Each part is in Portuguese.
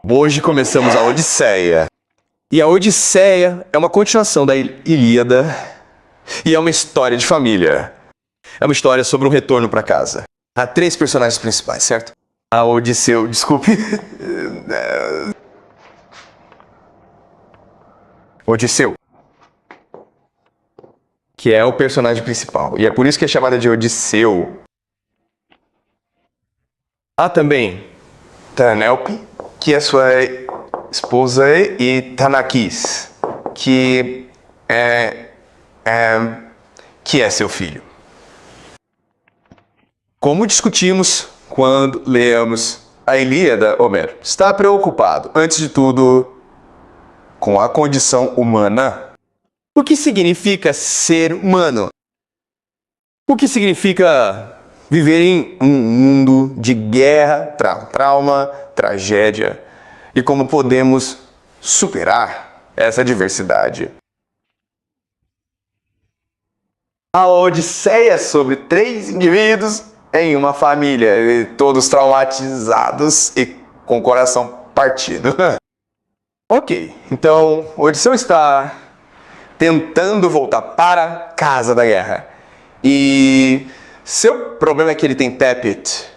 Hoje começamos a Odisseia. E a Odisseia é uma continuação da Ilíada e é uma história de família. É uma história sobre um retorno para casa. Há três personagens principais, certo? A Odisseu, desculpe. Odisseu. Que é o personagem principal. E é por isso que é chamada de Odisseu. Há também Tanélope, que é sua esposa, e Tanakis, que é seu filho. Como discutimos quando lemos a Ilíada, Homero está preocupado, antes de tudo, com a condição humana. O que significa ser humano? O que significa viver em um mundo de guerra, trauma, tragédia? E como podemos superar essa diversidade? A Odisseia sobre três indivíduos em uma família, todos traumatizados e com o coração partido. Ok, então Odisseu está tentando voltar para a casa da guerra. E seu problema é que ele tem TEPT,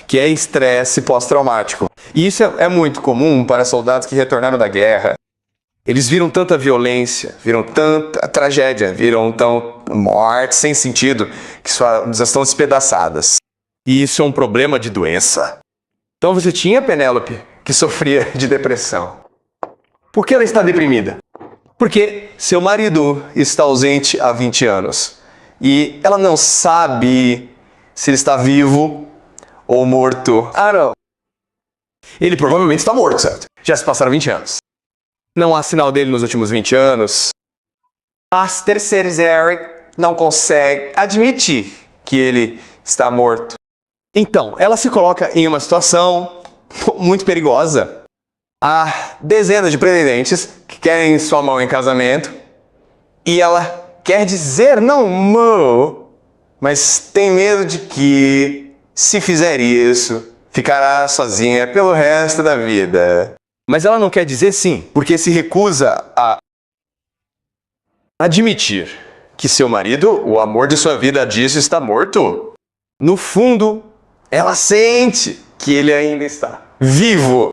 que é estresse pós-traumático. E isso é muito comum para soldados que retornaram da guerra. Eles viram tanta violência, viram tanta tragédia, viram tão morte sem sentido, que suas estão despedaçadas. E isso é um problema de doença. Então você tinha Penélope, que sofria de depressão. Por que ela está deprimida? Porque seu marido está ausente há 20 anos. E ela não sabe se ele está vivo ou morto. Ah, não. Ele provavelmente está morto, certo? Já se passaram 20 anos. Não há sinal dele nos últimos 20 anos. Aster Cerizeri não consegue admitir que ele está morto. Então, ela se coloca em uma situação muito perigosa. Há dezenas de pretendentes que querem sua mão em casamento. E ela quer dizer não, mas tem medo de que, se fizer isso, ficará sozinha pelo resto da vida. Mas ela não quer dizer sim, porque se recusa a admitir que seu marido, o amor de sua vida, disso está morto. No fundo, ela sente que ele ainda está vivo.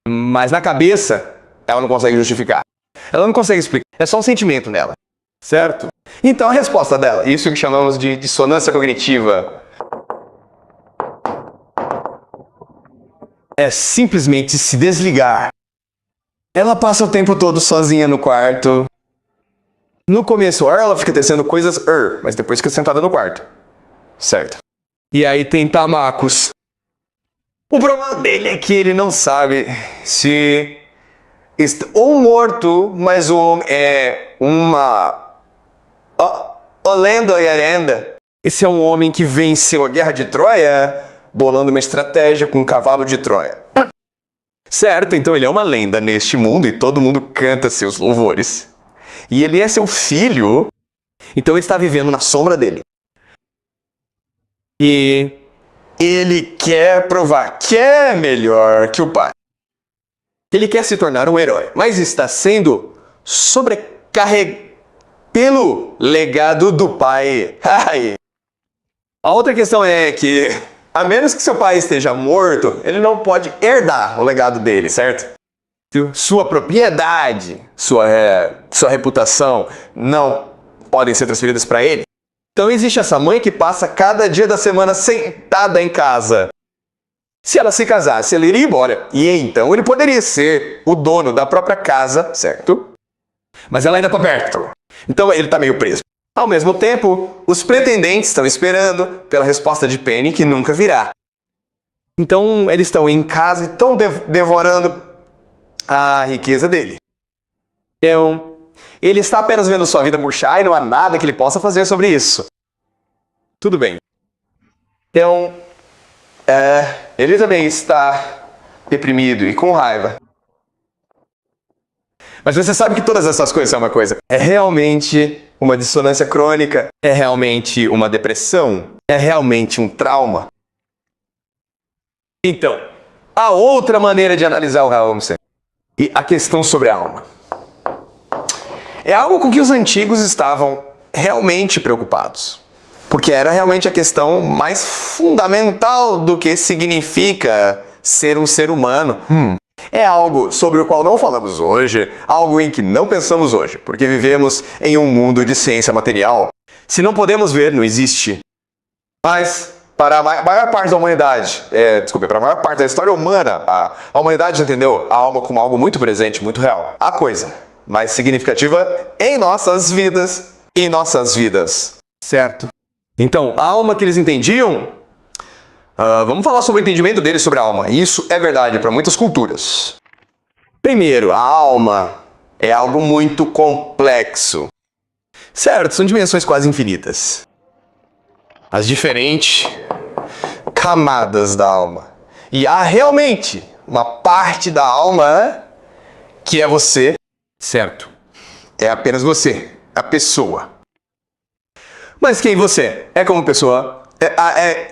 Mas na cabeça, ela não consegue justificar. Ela não consegue explicar. É só um sentimento nela. Certo? Então a resposta dela, isso que chamamos de dissonância cognitiva, é simplesmente se desligar. Ela passa o tempo todo sozinha no quarto. No começo, ela fica tecendo coisas, mas depois fica sentada no quarto. Certo? E aí tem Tamacos. O problema dele é que ele não sabe se está ou morto, mas o homem é uma lenda e a lenda. Esse é um homem que venceu a Guerra de Troia bolando uma estratégia com um cavalo de Troia. Certo, então ele é uma lenda neste mundo e todo mundo canta seus louvores. E ele é seu filho, então ele está vivendo na sombra dele. E ele quer provar que é melhor que o pai. Ele quer se tornar um herói, mas está sendo sobrecarregado pelo legado do pai. A outra questão é que, a menos que seu pai esteja morto, ele não pode herdar o legado dele, certo? Sua propriedade, sua reputação não podem ser transferidas para ele. Então existe essa mãe que passa cada dia da semana sentada em casa. Se ela se casasse, ele iria embora. E então ele poderia ser o dono da própria casa, certo? Mas ela ainda está perto. Então ele está meio preso. Ao mesmo tempo, os pretendentes estão esperando pela resposta de Penny que nunca virá. Então eles estão em casa e estão devorando a riqueza dele. Então, ele está apenas vendo sua vida murchar e não há nada que ele possa fazer sobre isso. Tudo bem. Então, ele também está deprimido e com raiva. Mas você sabe que todas essas coisas são uma coisa. É realmente uma dissonância crônica? É realmente uma depressão? É realmente um trauma? Então, a outra maneira de analisar o Holmes e a questão sobre a alma é algo com que os antigos estavam realmente preocupados. Porque era realmente a questão mais fundamental do que significa ser um ser humano. É algo sobre o qual não falamos hoje, algo em que não pensamos hoje, porque vivemos em um mundo de ciência material. Se não podemos ver, não existe. Mas, para a maior parte da humanidade, para a maior parte da história humana, a humanidade entendeu a alma como algo muito presente, muito real. A coisa mais significativa em nossas vidas. Certo? Então, a alma que eles entendiam, vamos falar sobre o entendimento deles sobre a alma. Isso é verdade para muitas culturas. Primeiro, a alma é algo muito complexo. Certo, são dimensões quase infinitas. As diferentes camadas da alma. E há realmente uma parte da alma que é você, certo? É apenas você, a pessoa. Mas quem você é como pessoa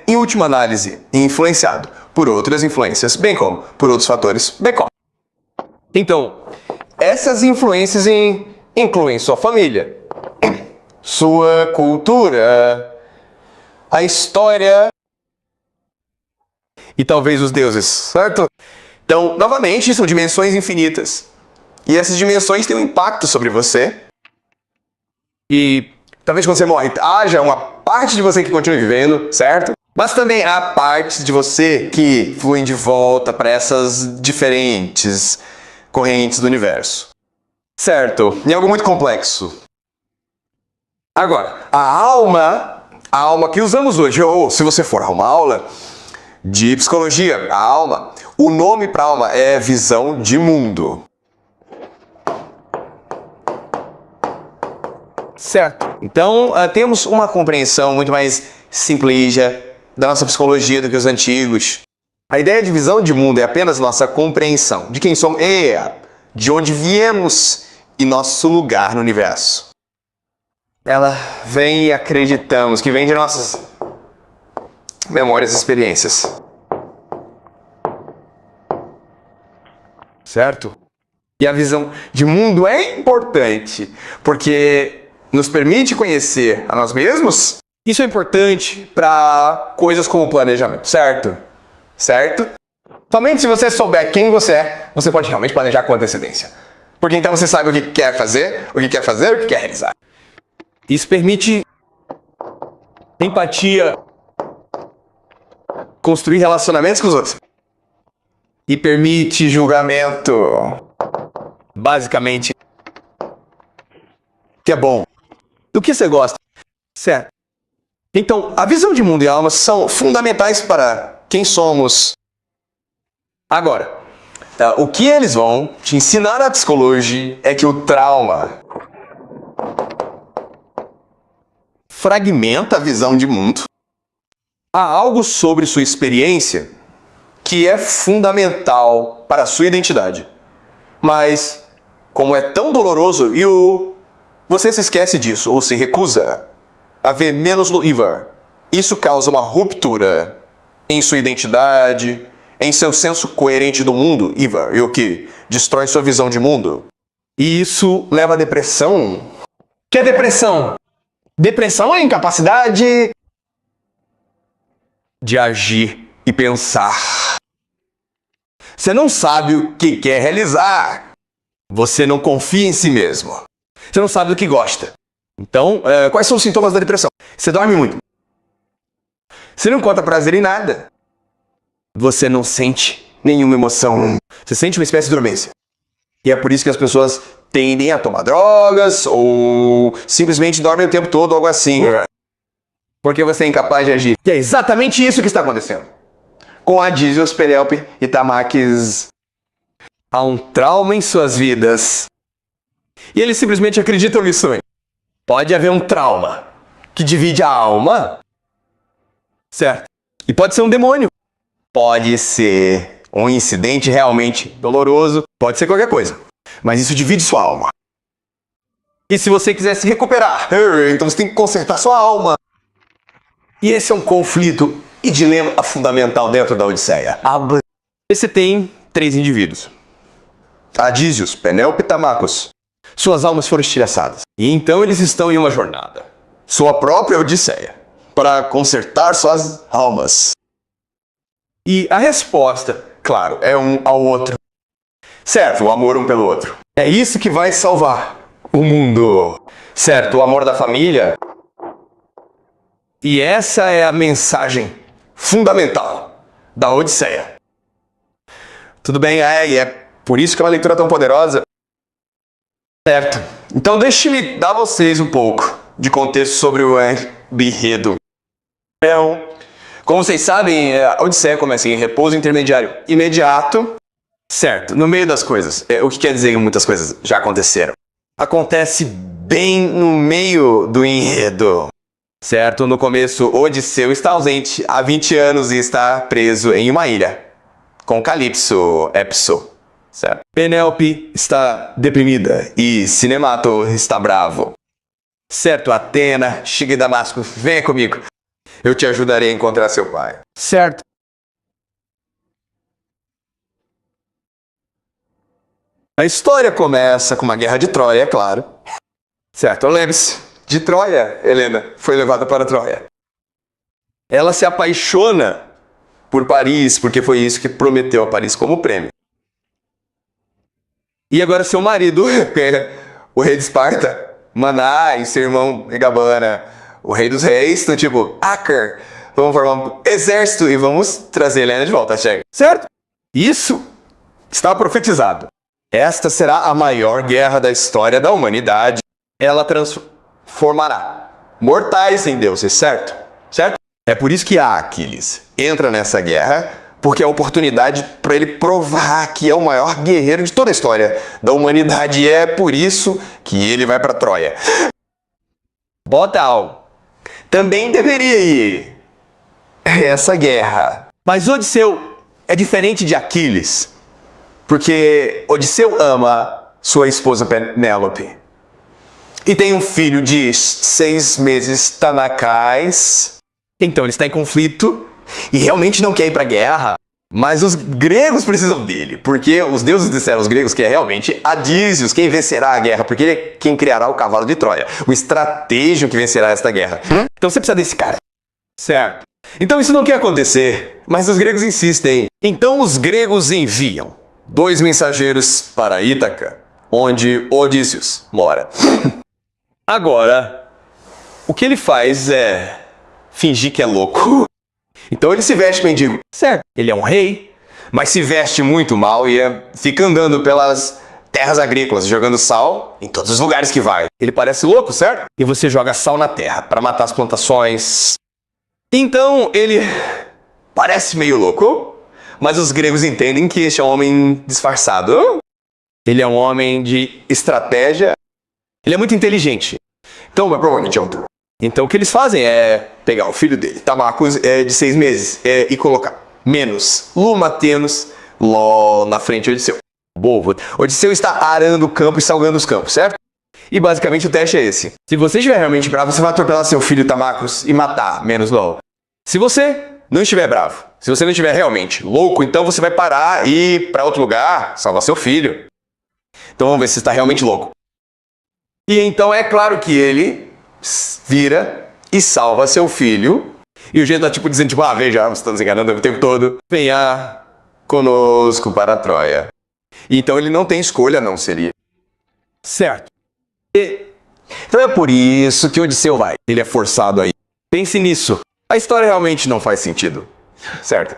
em última análise, influenciado por outras influências, bem como por outros fatores, bem como. Então, essas influências incluem sua família, sua cultura, a história e talvez os deuses, certo? Então, novamente, são dimensões infinitas. E essas dimensões têm um impacto sobre você. E talvez quando você morre, haja uma parte de você que continue vivendo, certo? Mas também há partes de você que fluem de volta para essas diferentes correntes do universo. Certo? E é algo muito complexo. Agora, a alma que usamos hoje, ou se você for a uma aula de psicologia, a alma, o nome para alma é visão de mundo. Certo. Então, temos uma compreensão muito mais simplista da nossa psicologia do que os antigos. A ideia de visão de mundo é apenas nossa compreensão de quem somos, de onde viemos e nosso lugar no universo. Ela vem e acreditamos que vem de nossas memórias e experiências. Certo? E a visão de mundo é importante, porque nos permite conhecer a nós mesmos. Isso é importante para coisas como planejamento, certo? Certo? Somente se você souber quem você é, você pode realmente planejar com antecedência. Porque então você sabe o que quer fazer, o que quer fazer, o que quer realizar. Isso permite empatia, construir relacionamentos com os outros. E permite julgamento. Basicamente, que é bom. Do que você gosta. Certo. Então, a visão de mundo e alma são fundamentais para quem somos. Agora, o que eles vão te ensinar na psicologia é que o trauma fragmenta a visão de mundo. Há algo sobre sua experiência que é fundamental para a sua identidade. Mas, como é tão doloroso, você se esquece disso ou se recusa a ver menos no Ivar. Isso causa uma ruptura em sua identidade, em seu senso coerente do mundo, Ivar, e o que destrói sua visão de mundo. E isso leva à depressão. O que é depressão? Depressão é a incapacidade de agir e pensar. Você não sabe o que quer realizar. Você não confia em si mesmo. Você não sabe do que gosta. Então, quais são os sintomas da depressão? Você dorme muito. Você não encontra prazer em nada. Você não sente nenhuma emoção. Você sente uma espécie de dormência. E é por isso que as pessoas tendem a tomar drogas ou simplesmente dormem o tempo todo, algo assim. Porque você é incapaz de agir. E é exatamente isso que está acontecendo com Adísios, Penélope e Tamaques. Há um trauma em suas vidas. E eles simplesmente acreditam nisso também. Pode haver um trauma que divide a alma. Certo. E pode ser um demônio. Pode ser um incidente realmente doloroso. Pode ser qualquer coisa. Mas isso divide sua alma. E se você quiser se recuperar, então você tem que consertar sua alma. E esse é um conflito e dilema fundamental dentro da Odisseia. Você tem 3 indivíduos. Adísios, Penélope e Tamacos. Suas almas foram estilhaçadas. E então eles estão em uma jornada. Sua própria Odisseia. Para consertar suas almas. E a resposta, claro, é um ao outro. Certo, o amor um pelo outro. É isso que vai salvar o mundo. Certo, o amor da família. E essa é a mensagem fundamental da Odisseia. Tudo bem, e é por isso que é uma leitura tão poderosa. Certo. Então deixe-me dar a vocês um pouco de contexto sobre o enredo. Como vocês sabem, a Odisseia começa em repouso intermediário imediato. Certo, no meio das coisas. O que quer dizer que muitas coisas já aconteceram. Acontece bem no meio do enredo. Certo, no começo, Odisseu está ausente há 20 anos e está preso em uma ilha. Com Calypso, Epso. Certo. Penélope está deprimida e Cinemato está bravo. Certo, Atena, chega em Damasco, venha comigo. Eu te ajudarei a encontrar seu pai. Certo. A história começa com uma guerra de Troia, é claro. Certo, lembre-se, de Troia, Helena foi levada para Troia. Ela se apaixona por Paris, porque foi isso que prometeu a Paris como prêmio. E agora seu marido, o rei de Esparta, Maná e seu irmão Megabana, o rei dos reis, estão tipo, Acar, vamos formar um exército e vamos trazer Helena de volta, chega. Certo? Isso está profetizado. Esta será a maior guerra da história da humanidade. Ela transformará mortais em deuses, certo? Certo? É por isso que Aquiles entra nessa guerra, porque é a oportunidade para ele provar que é o maior guerreiro de toda a história da humanidade. E é por isso que ele vai para Troia. Botal também deveria ir essa guerra. Mas Odisseu é diferente de Aquiles, porque Odisseu ama sua esposa Penélope. E tem um filho de 6 meses, Tanacais. Então ele está em conflito e realmente não quer ir para a guerra. Mas os gregos precisam dele, porque os deuses disseram aos gregos que é realmente Adísios quem vencerá a guerra, porque ele é quem criará o cavalo de Troia, o estratégio que vencerá esta guerra. Então você precisa desse cara. Certo. Então isso não quer acontecer, mas os gregos insistem. Então os gregos enviam 2 mensageiros para Ítaca, onde Odísios mora. Agora, o que ele faz é fingir que é louco. Então ele se veste mendigo. Certo, ele é um rei, mas se veste muito mal e fica andando pelas terras agrícolas, jogando sal em todos os lugares que vai. Ele parece louco, certo? E você joga sal na terra para matar as plantações. Então ele parece meio louco, mas os gregos entendem que este é um homem disfarçado. Ele é um homem de estratégia. Ele é muito inteligente. Então, provavelmente é um truque. Então o que eles fazem é pegar o filho dele, Tamacos, de 6 meses, e colocar menos Lumatenos na frente de Odisseu. Boa. Odisseu está arando o campo e salgando os campos, certo? E basicamente o teste é esse. Se você estiver realmente bravo, você vai atropelar seu filho Tamacos e matar menos LOL. Se você não estiver bravo, se você não estiver realmente louco, então você vai parar e ir para outro lugar, salvar seu filho. Então vamos ver se está realmente louco. E então é claro que ele vira e salva seu filho. E o jeito tá tipo dizendo, tipo, veja, você está nos enganando o tempo todo. Venha conosco para Troia. E então ele não tem escolha, não seria. Certo. Então é por isso que Odisseu vai. Ele é forçado aí. Pense nisso. A história realmente não faz sentido. Certo.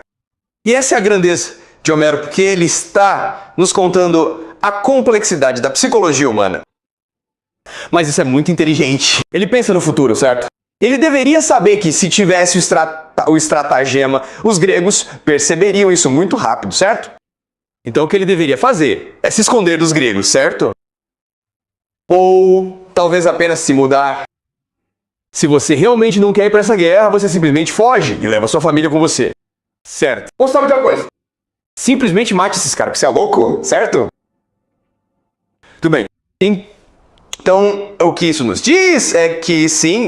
E essa é a grandeza de Homero, porque ele está nos contando a complexidade da psicologia humana. Mas isso é muito inteligente. Ele pensa no futuro, certo? Ele deveria saber que se tivesse o estratagema, os gregos perceberiam isso muito rápido, certo? Então o que ele deveria fazer é se esconder dos gregos, certo? Ou talvez apenas se mudar. Se você realmente não quer ir para essa guerra, você simplesmente foge e leva sua família com você. Certo. Ou sabe de uma coisa? Simplesmente mate esses caras, porque você é louco, certo? Tudo bem. Então, o que isso nos diz é que sim,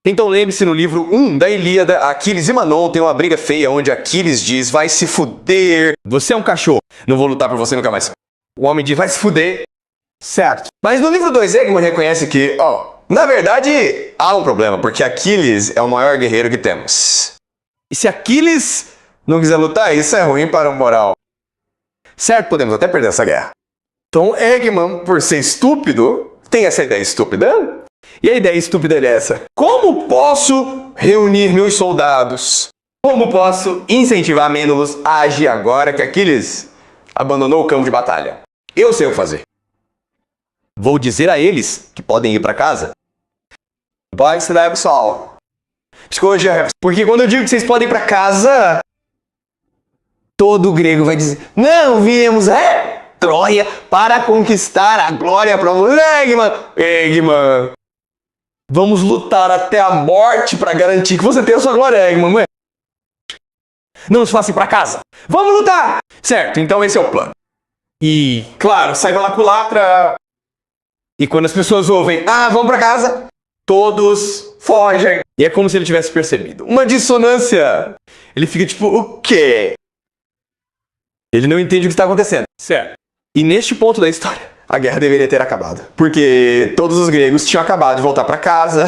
Então lembre-se no livro 1 da Ilíada, Aquiles e Manon tem uma briga feia onde Aquiles diz, vai se fuder, você é um cachorro, não vou lutar por você nunca mais. O homem diz, vai se fuder, certo. Mas no livro 2, Eggman reconhece que, na verdade, há um problema, porque Aquiles é o maior guerreiro que temos. E se Aquiles não quiser lutar, isso é ruim para o moral. Certo, podemos até perder essa guerra. Então Eggman, por ser estúpido, tem essa ideia estúpida. E a ideia estúpida é essa. Como posso reunir meus soldados? Como posso incentivar Mênelus a agir agora que Aquiles abandonou o campo de batalha? Eu sei o que fazer. Vou dizer a eles que podem ir para casa. Pode se dar, pessoal. Psicologia. Porque quando eu digo que vocês podem ir para casa, todo grego vai dizer, não viemos Troia para conquistar a glória para Eggman. Vamos lutar até a morte para garantir que você tenha a sua glória, Eggman, não é? Não nos faça ir para casa. Vamos lutar! Certo, então esse é o plano. E, claro, sai pela culatra. E quando as pessoas ouvem, vamos para casa, todos fogem. E é como se ele tivesse percebido. Uma dissonância. Ele fica tipo, o quê? Ele não entende o que está acontecendo. Certo. E neste ponto da história, a guerra deveria ter acabado. Porque todos os gregos tinham acabado de voltar para casa.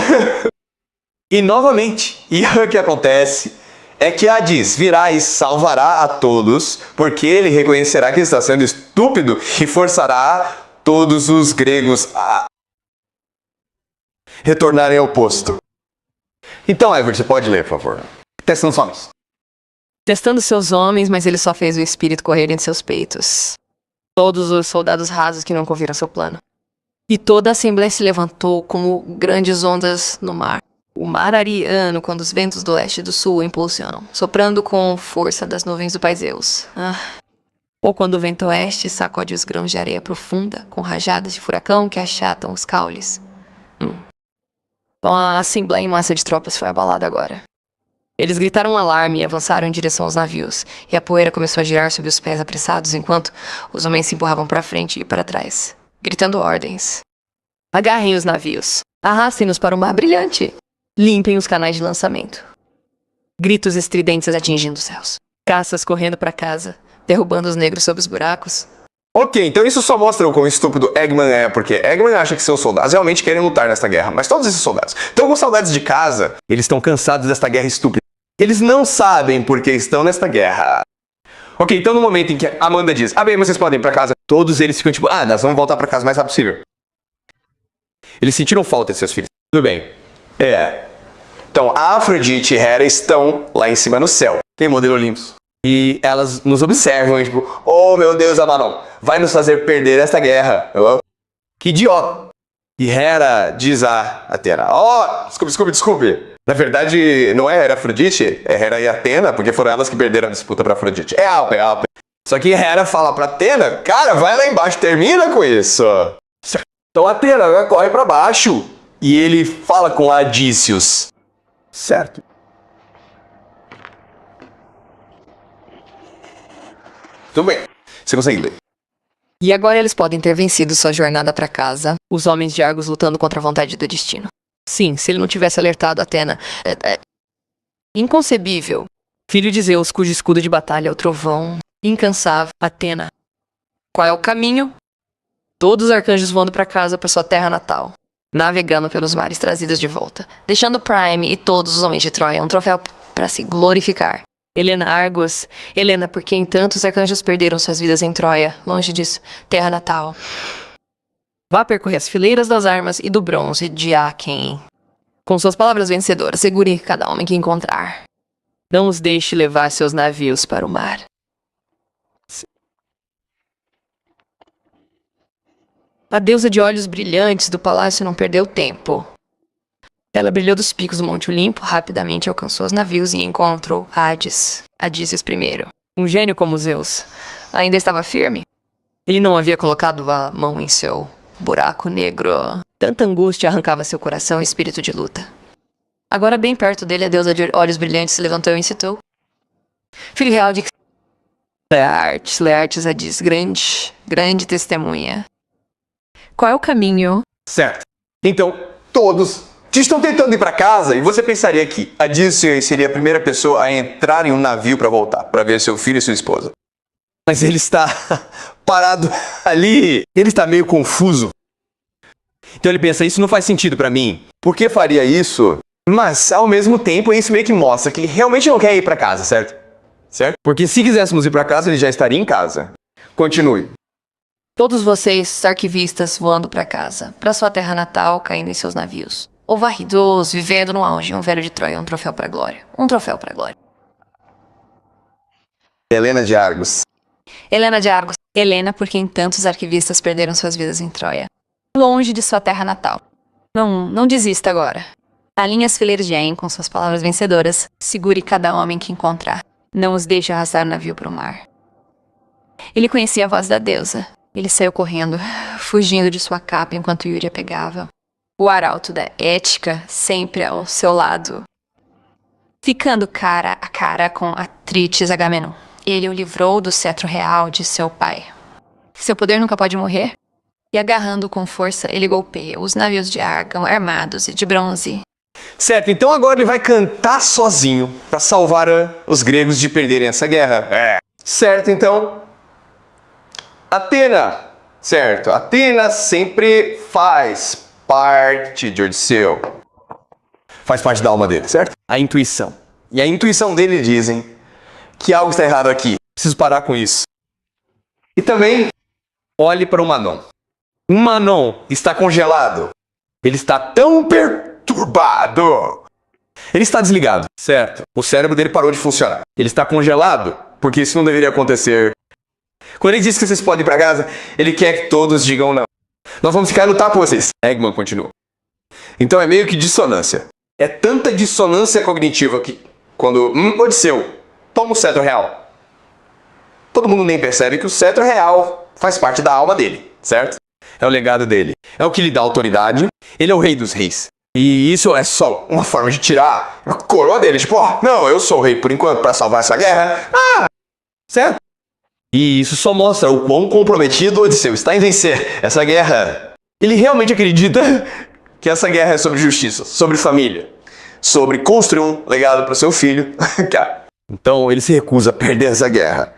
E novamente, o que acontece é que Hades virá e salvará a todos, porque ele reconhecerá que está sendo estúpido e forçará todos os gregos a retornarem ao posto. Então, Everett, você pode ler, por favor. Testando os homens. Testando seus homens, mas ele só fez o espírito correr em seus peitos. Todos os soldados rasos que não conviram seu plano. E toda a assembleia se levantou como grandes ondas no mar. O mar ariano, quando os ventos do leste e do sul o impulsionam, soprando com força das nuvens do pai Zeus. Ou quando o vento oeste sacode os grãos de areia profunda, com rajadas de furacão que achatam os caules. Bom, a assembleia em massa de tropas foi abalada agora. Eles gritaram um alarme e avançaram em direção aos navios, e a poeira começou a girar sob os pés apressados enquanto os homens se empurravam para frente e para trás, gritando ordens. Agarrem os navios, arrastem-nos para o mar brilhante, limpem os canais de lançamento. Gritos estridentes atingindo os céus, caças correndo para casa, derrubando os negros sob os buracos. Ok, então isso só mostra o quão estúpido Eggman é, porque Eggman acha que seus soldados realmente querem lutar nesta guerra, mas todos esses soldados estão com saudades de casa, eles estão cansados desta guerra estúpida. Eles não sabem por que estão nesta guerra. Ok, então no momento em que Amanda diz, bem, vocês podem ir pra casa, todos eles ficam tipo, nós vamos voltar pra casa o mais rápido possível. Eles sentiram falta de seus filhos. Tudo bem. Então, a Afrodite e Hera estão lá em cima no céu. Tem modelo Olympus. E elas nos observam, e, tipo, oh meu Deus, Amanon, vai nos fazer perder esta guerra. Que idiota. E Hera diz a Atena, desculpe. Na verdade, não é Hera Afrodite, é Hera e Atena, porque foram elas que perderam a disputa pra Afrodite. É Alpe. Só que Hera fala pra Atena, cara, vai lá embaixo, termina com isso. Então Atena corre pra baixo. E ele fala com Adícios. Certo. Tudo bem. Você consegue ler. E agora eles podem ter vencido sua jornada para casa, os homens de Argos lutando contra a vontade do destino. Sim, se ele não tivesse alertado Atena. Inconcebível. Filho de Zeus, cujo escudo de batalha é o trovão. Incansável. Atena. Qual é o caminho? Todos os arcanjos voando para casa, para sua terra natal. Navegando pelos mares trazidos de volta. Deixando Prime e todos os homens de Troia um troféu para se glorificar. Helena Argos, Helena, por quem tantos arcanjos perderam suas vidas em Troia, longe disso, terra natal. Vá percorrer as fileiras das armas e do bronze de Aquém. Com suas palavras vencedoras, segure cada homem que encontrar. Não os deixe levar seus navios para o mar. A deusa de olhos brilhantes do palácio não perdeu tempo. Ela brilhou dos picos do Monte Olimpo, rapidamente alcançou os navios e encontrou Hades, Adícios I. Um gênio como Zeus. Ainda estava firme. Ele não havia colocado a mão em seu buraco negro. Tanta angústia arrancava seu coração e espírito de luta. Agora, bem perto dele, a deusa de olhos brilhantes se levantou e incitou. Filho real de Leartes a diz, grande testemunha. Qual é o caminho? Certo. Então, todos estão tentando ir para casa e você pensaria que a Disney seria a primeira pessoa a entrar em um navio para voltar, para ver seu filho e sua esposa. Mas ele está parado ali, ele está meio confuso. Então ele pensa, isso não faz sentido para mim. Por que faria isso? Mas, ao mesmo tempo, isso meio que mostra que ele realmente não quer ir para casa, certo? Certo? Porque se quiséssemos ir para casa, ele já estaria em casa. Continue. Todos vocês, arquivistas, voando para casa, para sua terra natal, caindo em seus navios. Ou varridos, vivendo no auge, um velho de Troia, um troféu para glória. Um troféu para glória. Helena de Argos. Helena de Argos. Helena, por quem tantos arquivistas perderam suas vidas em Troia. Longe de sua terra natal. Não desista agora. Alinhe as fileiras de Aen com suas palavras vencedoras. Segure cada homem que encontrar. Não os deixe arrastar o navio para o mar. Ele conhecia a voz da deusa. Ele saiu correndo, fugindo de sua capa enquanto Yuri a pegava. O arauto da ética sempre ao seu lado. Ficando cara a cara com Atrites Agamenon. Ele o livrou do cetro real de seu pai. Seu poder nunca pode morrer. E agarrando com força, ele golpeia os navios de Argão armados e de bronze. Certo, então agora ele vai cantar sozinho para salvar os gregos de perderem essa guerra. Certo, então. Atena. Certo, Atena sempre faz parte de Odisseu. Faz parte da alma dele, certo? A intuição. E a intuição dele dizem que algo está errado aqui. Preciso parar com isso. E também, olhe para o Manon. O Manon está congelado. Ele está tão perturbado. Ele está desligado, certo? O cérebro dele parou de funcionar. Ele está congelado, porque isso não deveria acontecer. Quando ele diz que vocês podem ir para casa, ele quer que todos digam não. Nós vamos ficar no por vocês. Eggman continua. Então é meio que dissonância. É tanta dissonância cognitiva que quando Odisseu toma o cetro real, todo mundo nem percebe que o cetro real faz parte da alma dele, certo? É o legado dele. É o que lhe dá autoridade. Ele é o rei dos reis. E isso é só uma forma de tirar a coroa dele. Tipo, não, eu sou o rei por enquanto para salvar essa guerra. Certo? E isso só mostra o quão comprometido Odisseu está em vencer essa guerra. Ele realmente acredita que essa guerra é sobre justiça, sobre família, sobre construir um legado para seu filho. Então ele se recusa a perder essa guerra.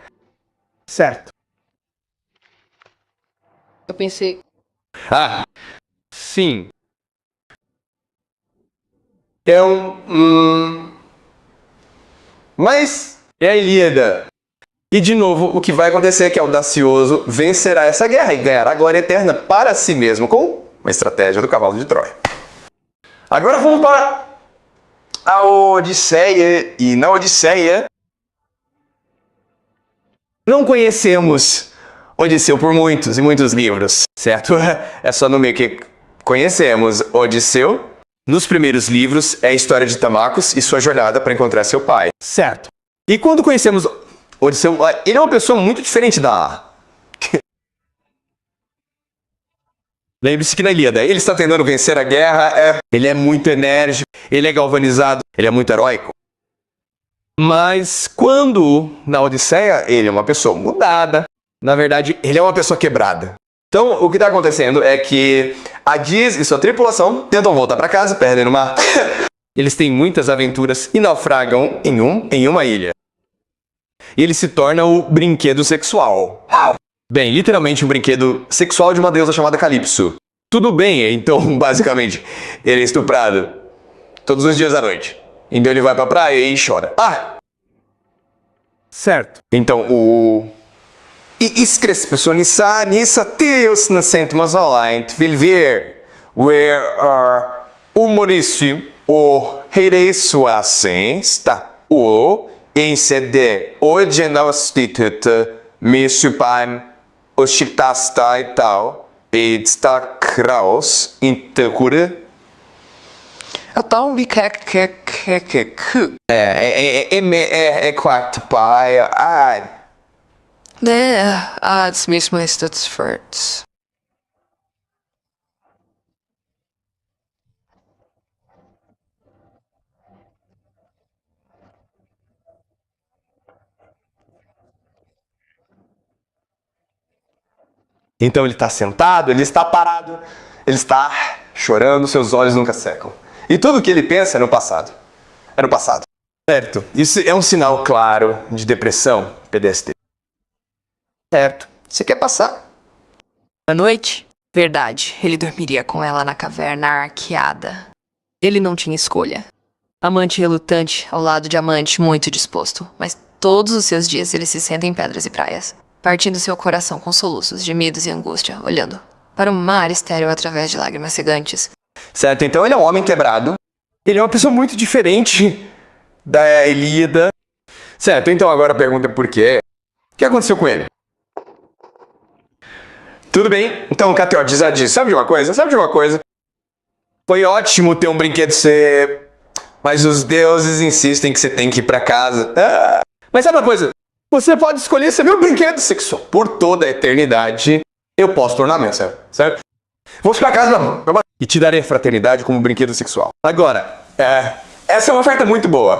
Certo. Eu pensei... Sim. É Mas é a Ilíada. E de novo, o que vai acontecer é que o audacioso vencerá essa guerra e ganhará a glória eterna para si mesmo com uma estratégia do cavalo de Troia. Agora vamos para a Odisseia. E na Odisseia não conhecemos Odisseu por muitos e muitos livros, certo? É só no meio que conhecemos Odisseu. Nos primeiros livros é a história de Tamacos e sua jornada para encontrar seu pai. Certo. E quando conhecemos Odisseu, ele é uma pessoa muito diferente da... Lembre-se que na Ilíada, ele está tentando vencer a guerra, ele é muito enérgico, ele é galvanizado, ele é muito heróico. Mas quando na Odisseia, ele é uma pessoa mudada. Na verdade, ele é uma pessoa quebrada. Então, o que está acontecendo é que a Diz e sua tripulação tentam voltar para casa, perdem no mar. Eles têm muitas aventuras e naufragam em uma ilha. E ele se torna o brinquedo sexual. Bem, literalmente um brinquedo sexual de uma deusa chamada Calypso. Tudo bem, então, basicamente, ele é estuprado todos os dias à noite. Então ele vai pra praia e chora. Certo. Então Iskres personissa teus nascentes online vil ver where humoristium o reiresuasen sta o incede o genostitut me supam o chitasta e tal e sta kraus intercure então vi que é quarto pai das mesmas fortes. Então ele está sentado, ele está parado, ele está chorando, seus olhos nunca secam. E tudo que ele pensa é no passado. É no passado. Certo. Isso é um sinal claro de depressão, PTSD. Certo. Você quer passar? À noite, verdade, ele dormiria com ela na caverna arqueada. Ele não tinha escolha. Amante relutante ao lado de amante muito disposto, mas todos os seus dias ele se senta em pedras e praias, partindo seu coração com soluços, gemidos e angústia, olhando para o mar estéril através de lágrimas cegantes. Certo, então ele é um homem quebrado. Ele é uma pessoa muito diferente da Elida. Certo, então agora a pergunta é por quê? O que aconteceu com ele? Tudo bem, então Cateó diz, sabe de uma coisa? Sabe de uma coisa? Foi ótimo ter um brinquedo ser... Mas os deuses insistem que você tem que ir pra casa. Mas sabe uma coisa? Você pode escolher ser meu brinquedo sexual. Por toda a eternidade, eu posso tornar meu, certo? Vou ficar pra casa e te darei a fraternidade como brinquedo sexual. Agora, essa é uma oferta muito boa.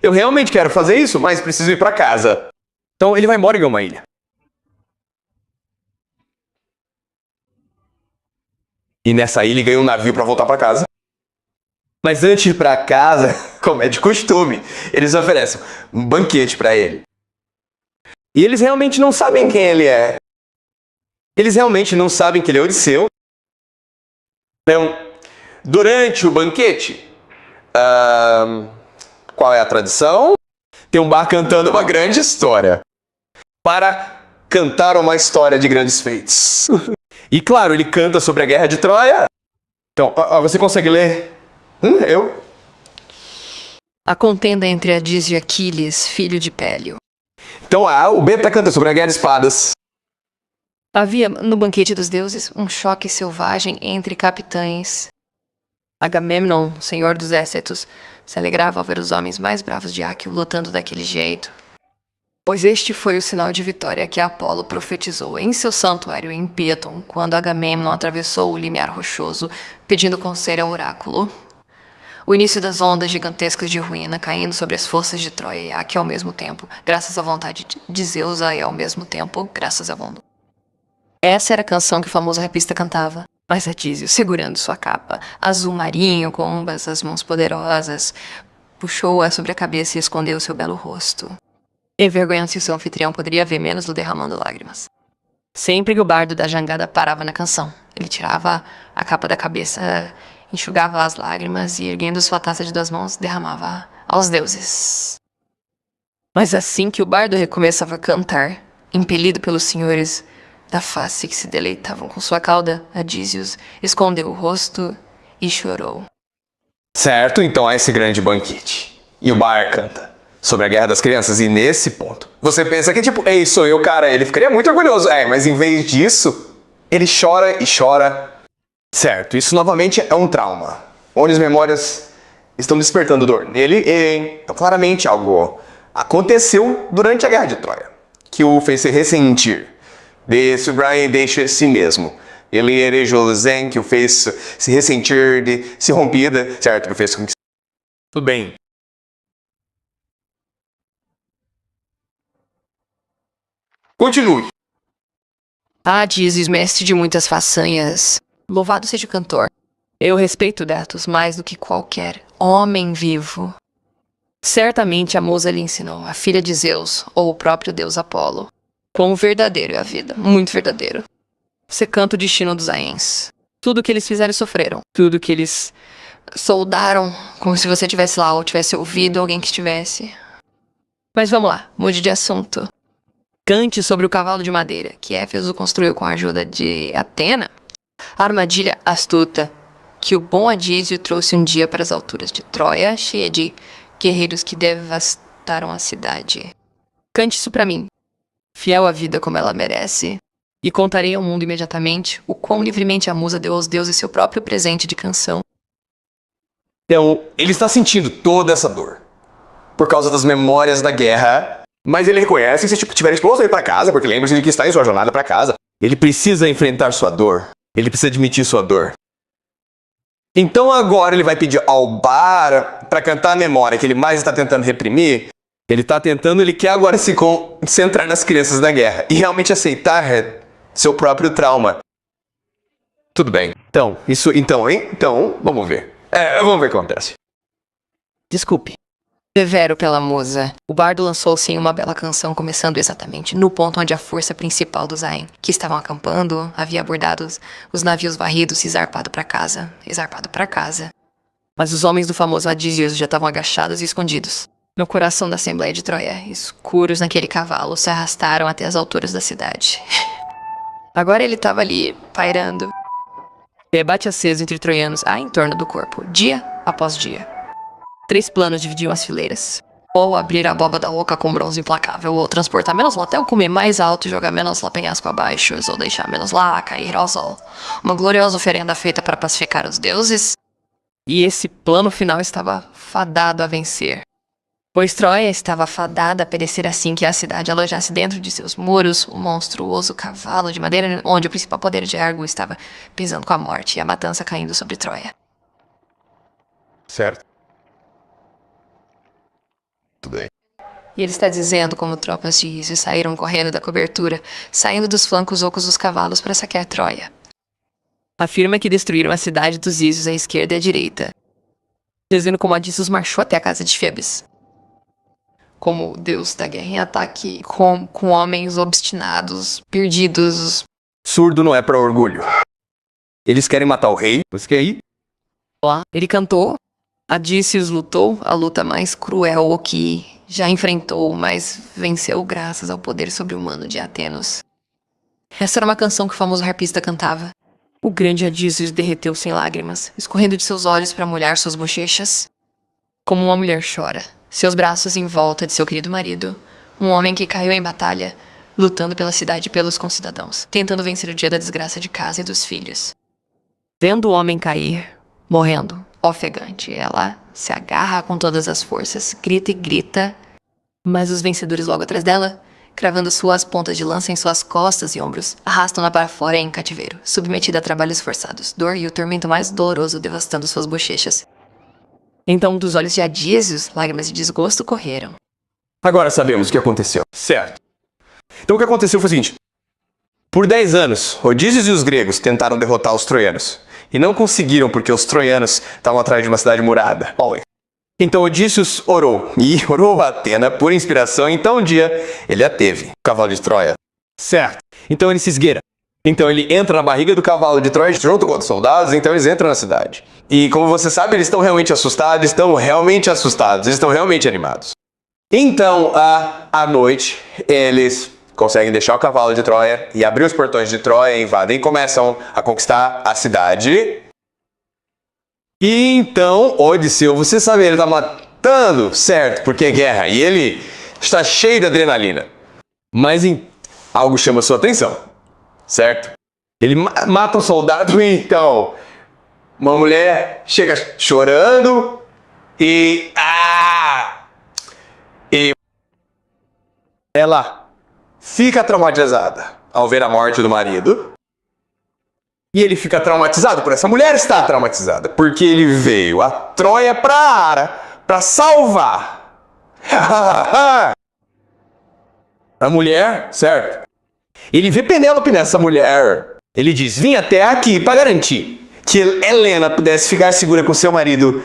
Eu realmente quero fazer isso, mas preciso ir pra casa. Então ele vai embora e ganha uma ilha. E nessa ilha ele ganha um navio pra voltar pra casa. Mas antes de ir pra casa, como é de costume, eles oferecem um banquete pra ele. E eles realmente não sabem quem ele é. Eles realmente não sabem que ele é Odisseu. Então, durante o banquete, qual é a tradição? Tem um bar cantando uma grande história. Para cantar uma história de grandes feitos. E claro, ele canta sobre a guerra de Troia. Então, você consegue ler? Eu? A contenda entre Adísio e Aquiles, filho de Pélio. Então, o beta canta sobre a guerra de espadas. Havia, no banquete dos deuses, um choque selvagem entre capitães. Agamemnon, senhor dos Écetos, se alegrava ao ver os homens mais bravos de Áquilo lutando daquele jeito. Pois este foi o sinal de vitória que Apolo profetizou em seu santuário em Píeton, quando Agamemnon atravessou o limiar rochoso, pedindo conselho ao oráculo. O início das ondas gigantescas de ruína caindo sobre as forças de Troia e Áquila ao mesmo tempo, graças à vontade de Zeus e ao mesmo tempo, graças a Vondo. Essa era a canção que o famoso rapista cantava. Mas Adísio, segurando sua capa, azul marinho, com ambas as mãos poderosas, puxou-a sobre a cabeça e escondeu seu belo rosto. Envergonhando-se, seu anfitrião poderia ver menos-lo derramando lágrimas. Sempre que o bardo da jangada parava na canção, ele tirava a capa da cabeça, enxugava as lágrimas e, erguendo sua taça de 2 mãos, derramava aos deuses. Mas assim que o bardo recomeçava a cantar, impelido pelos senhores da face que se deleitavam com sua cauda, Adísios escondeu o rosto e chorou. Certo, então há esse grande banquete. E o bar canta sobre a guerra das crianças. E nesse ponto, você pensa que tipo, ei, sou eu, cara. Ele ficaria muito orgulhoso. Mas em vez disso, ele chora e chora. Certo, isso novamente é um trauma, onde as memórias estão despertando dor nele. Então, claramente algo aconteceu durante a guerra de Troia, que o fez se ressentir. Desse o Brian deixa a si mesmo. Ele erejou Zen, que o fez se ressentir de se rompida, certo? Que o fez conquistar. Tudo bem. Continue. Adísios, mestre de muitas façanhas, louvado seja o cantor. Eu respeito Datos mais do que qualquer homem vivo. Certamente a musa lhe ensinou, a filha de Zeus, ou o próprio deus Apolo. Quão verdadeiro é a vida, muito verdadeiro. Você canta o destino dos Aens. Tudo que eles fizeram sofreram. Tudo que eles soldaram, como se você estivesse lá ou tivesse ouvido alguém que estivesse. Mas vamos lá, mude de assunto. Cante sobre o cavalo de madeira que Éfeso construiu com a ajuda de Atena. A armadilha astuta que o bom Adísio trouxe um dia para as alturas de Troia, cheia de guerreiros que devastaram a cidade. Cante isso pra mim, fiel à vida como ela merece, e contarei ao mundo imediatamente o quão livremente a musa deu aos deuses seu próprio presente de canção. Então, ele está sentindo toda essa dor por causa das memórias da guerra, mas ele reconhece que se tiver exposto a ir para casa, porque lembre-se de que está em sua jornada para casa, ele precisa enfrentar sua dor, ele precisa admitir sua dor. Então agora ele vai pedir ao bar para cantar a memória que ele mais está tentando reprimir. Ele quer agora se concentrar nas crianças da guerra e realmente aceitar seu próprio trauma. Tudo bem. Então, vamos ver. Vamos ver o que acontece. Desculpe. Severo pela musa, o bardo lançou-se em uma bela canção, começando exatamente no ponto onde a força principal dos Aen, que estavam acampando, havia abordado os navios varridos e zarpado para casa. Mas os homens do famoso Adísios já estavam agachados e escondidos. No coração da Assembleia de Troia, escuros naquele cavalo, se arrastaram até as alturas da cidade. Agora ele estava ali, pairando. Debate aceso entre troianos em torno do corpo, dia após dia. 3 planos dividiam as fileiras. Ou abrir a abóbada oca com bronze implacável, ou transportar Menos até o cume mais alto e jogar Menos penhasco abaixo, ou deixar Menos cair ao sol. Uma gloriosa oferenda feita para pacificar os deuses. E esse plano final estava fadado a vencer. Pois Troia estava fadada a perecer assim que a cidade alojasse dentro de seus muros um monstruoso cavalo de madeira onde o principal poder de Argo estava pisando com a morte e a matança caindo sobre Troia. Certo. Tudo bem. E ele está dizendo como tropas de Ísio saíram correndo da cobertura, saindo dos flancos ocos dos cavalos para saquear Troia. Afirma que destruíram a cidade dos Ísios à esquerda e à direita, dizendo como Odysseus marchou até a casa de Febes, como deus da guerra em ataque com homens obstinados, perdidos. Surdo não é pra orgulho. Eles querem matar o rei. Você quer ir? Lá, ele cantou. Odysseus lutou a luta mais cruel que já enfrentou, mas venceu graças ao poder sobre-humano de Atenos. Essa era uma canção que o famoso harpista cantava. O grande Odysseus derreteu sem lágrimas, escorrendo de seus olhos para molhar suas bochechas. Como uma mulher chora, seus braços em volta de seu querido marido, um homem que caiu em batalha, lutando pela cidade e pelos concidadãos, tentando vencer o dia da desgraça de casa e dos filhos. Vendo o homem cair, morrendo, ofegante, ela se agarra com todas as forças, grita e grita, mas os vencedores logo atrás dela, cravando suas pontas de lança em suas costas e ombros, arrastam-na para fora em cativeiro, submetida a trabalhos forçados, dor e o tormento mais doloroso devastando suas bochechas. Então, dos olhos de Odysseus, lágrimas de desgosto correram. Agora sabemos o que aconteceu. Certo. Então o que aconteceu foi o seguinte. Por 10 anos, Odysseus e os gregos tentaram derrotar os troianos. E não conseguiram porque os troianos estavam atrás de uma cidade murada. Então Odysseus orou. E orou a Atena por inspiração. Então um dia ele a teve. O cavalo de Troia. Certo. Então ele se esgueira. Então ele entra na barriga do cavalo de Troia junto com os soldados. Então eles entram na cidade. E como você sabe, eles estão realmente assustados. Eles estão realmente animados. Então, à noite, eles conseguem deixar o cavalo de Troia e abrir os portões de Troia, invadem e começam a conquistar a cidade. E então, Odisseu, você sabe, ele está matando, certo, porque é guerra, e ele está cheio de adrenalina. Mas algo chama sua atenção, certo? Ele mata um soldado e então uma mulher chega chorando e ela fica traumatizada ao ver a morte do marido. E ele fica traumatizado por essa mulher estar traumatizada. Porque ele veio a Troia para salvar a mulher, certo? Ele vê Penélope nessa mulher. Ele diz, vim até aqui para garantir que Helena pudesse ficar segura com seu marido.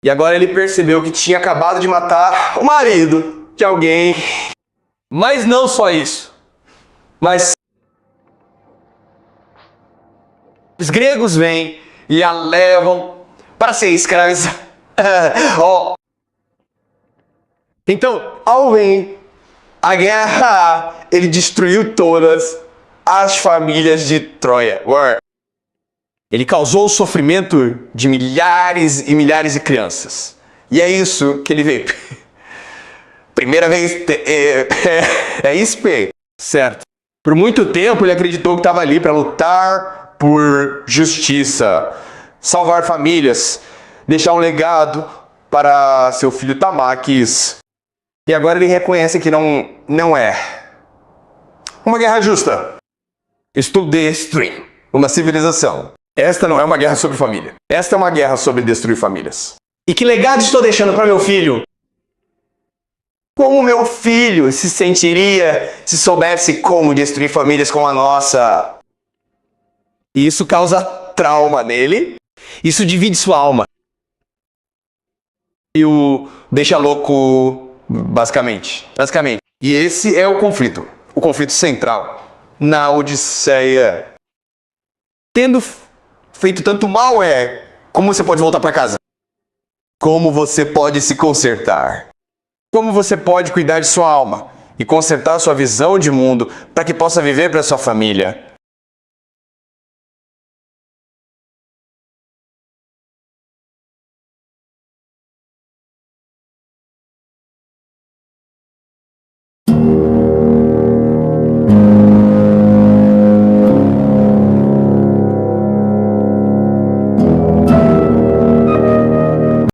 E agora ele percebeu que tinha acabado de matar o marido de alguém. Mas não só isso. Mas os gregos vêm e a levam para ser escravizada. Então, ao vir a guerra, ele destruiu todas as famílias de Troia. Ele causou o sofrimento de milhares e milhares de crianças. E é isso que ele veio. Primeira vez, é isso, certo? Por muito tempo ele acreditou que estava ali para lutar por justiça, salvar famílias, deixar um legado para seu filho Tamaques. E agora ele reconhece que não é uma guerra justa. Estou destruindo uma civilização. Esta não é uma guerra sobre família. Esta é uma guerra sobre destruir famílias. E que legado estou deixando para meu filho? Como meu filho se sentiria se soubesse como destruir famílias como a nossa? E isso causa trauma nele. Isso divide sua alma. E o deixa louco, basicamente. E esse é o conflito central. Na Odisseia, tendo feito tanto mal, como você pode voltar para casa? Como você pode se consertar? Como você pode cuidar de sua alma e consertar sua visão de mundo para que possa viver para sua família?